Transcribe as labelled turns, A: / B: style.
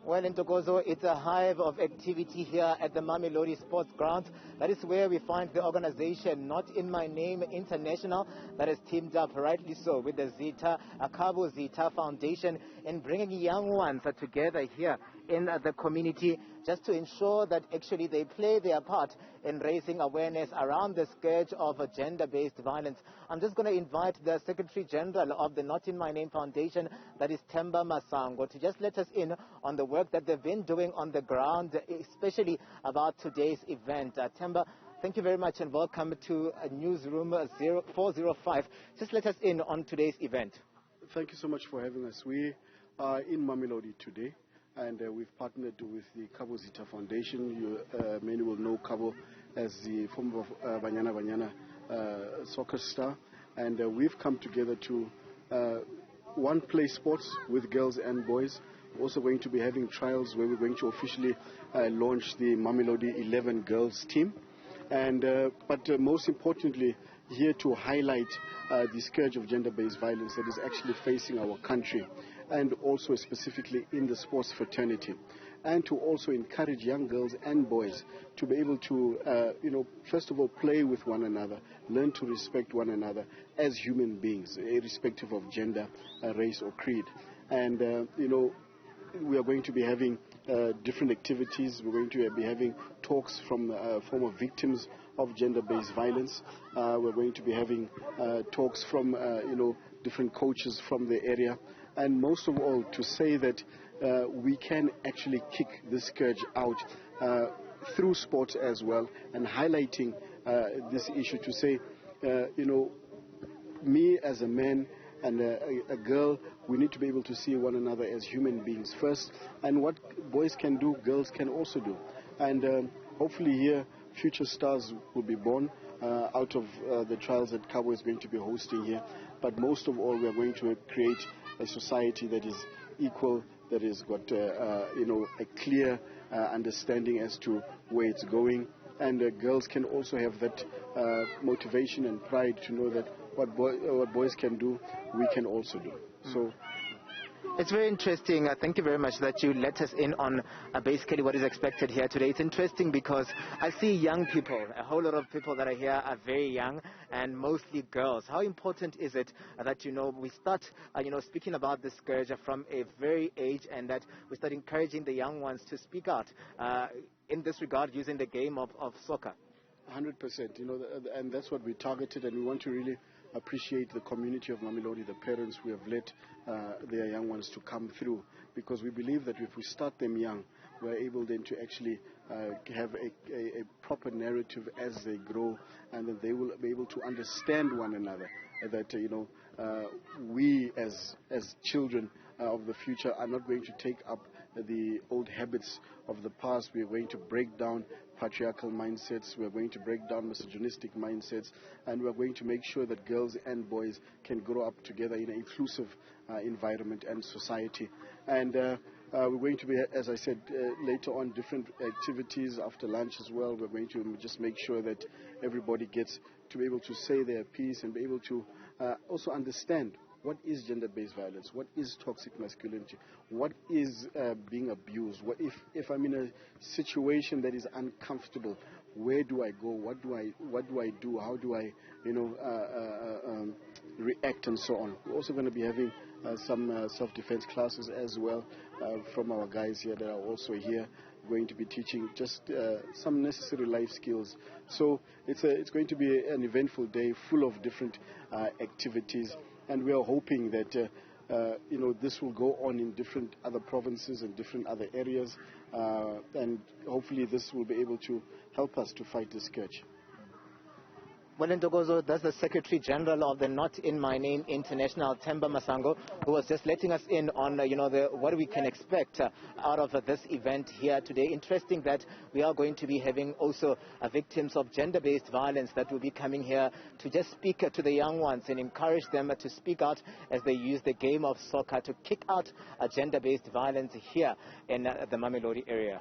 A: Well, in Tokozo, it's a hive of activity here at the Mamelodi Sports Ground. That is where we find the organization Not In My Name International that has teamed up, rightly so, with the Khabo Zitha Foundation in bringing young ones together here in the community just to ensure that actually they play their part in raising awareness around the scourge of gender-based violence. I'm just going to invite the Secretary General of the Not In My Name Foundation, that is Themba Masango, to just let us in on the work that they've been doing on the ground, especially about today's event. Themba, thank you very much and welcome to Newsroom 405. Just let us in on today's event.
B: Thank you so much for having us. We are in Mamelodi today, and we've partnered with the Khabo Zitha Foundation. Many will know Khabo as the former Banyana Banyana soccer star, and we've come together to play sports with girls and boys. We're also going to be having trials where we're going to officially launch the Mamelodi 11 girls team, and but most importantly, here to highlight the scourge of gender-based violence that is actually facing our country, and also specifically in the sports fraternity, and to also encourage young girls and boys to be able to, first of all, play with one another, learn to respect one another as human beings, irrespective of gender, race or creed. And, we are going to be having different activities. We're going to be having talks from former victims of gender-based violence. We're going to be having talks from, different coaches from the area. And most of all, to say that we can actually kick this scourge out through sports as well, and highlighting this issue to say, me as a man and a girl, we need to be able to see one another as human beings first. And what boys can do, girls can also do. And hopefully here, future stars will be born out of the trials that Khabo is going to be hosting here. But most of all, we are going to create a society that is equal, that has got a clear understanding as to where it's going. And girls can also have that motivation and pride to know that what boys can do, we can also do. So
A: it's very interesting. Thank you very much that you let us in on basically what is expected here today. It's interesting because I see young people, a whole lot of people that are here are very young, and mostly girls. How important is it that, we start, speaking about this scourge from a very age, and that we start encouraging the young ones to speak out in this regard using the game of soccer?
B: 100%, and that's what we targeted, and we want to really appreciate the community of Mamelodi, the parents who have let their young ones to come through, because we believe that if we start them young, we're able then to actually have a proper narrative as they grow, and that they will be able to understand one another, that we as children of the future are not going to take up the old habits of the past. We are going to break down patriarchal mindsets, we are going to break down misogynistic mindsets, and we are going to make sure that girls and boys can grow up together in an inclusive environment and society. And we're going to be, as I said, later on, different activities after lunch as well. We're going to just make sure that everybody gets to be able to say their piece and be able to also understand what is gender-based violence, what is toxic masculinity, what is being abused, what if I'm in a situation that is uncomfortable, where do I go, what do I do, how do I react, and so on. We're also going to be having some self-defense classes as well from our guys here that are also here, going to be teaching just some necessary life skills. So it's going to be an eventful day full of different activities. And we are hoping that, this will go on in different other provinces and different other areas. And hopefully this will be able to help us to fight this scourge.
A: Well, in Tokozo, that's the Secretary General of the Not In My Name International, Themba Masango, who was just letting us in on, what we can expect out of this event here today. Interesting that we are going to be having also victims of gender-based violence that will be coming here to just speak to the young ones and encourage them to speak out as they use the game of soccer to kick out gender-based violence here in the Mamelodi area.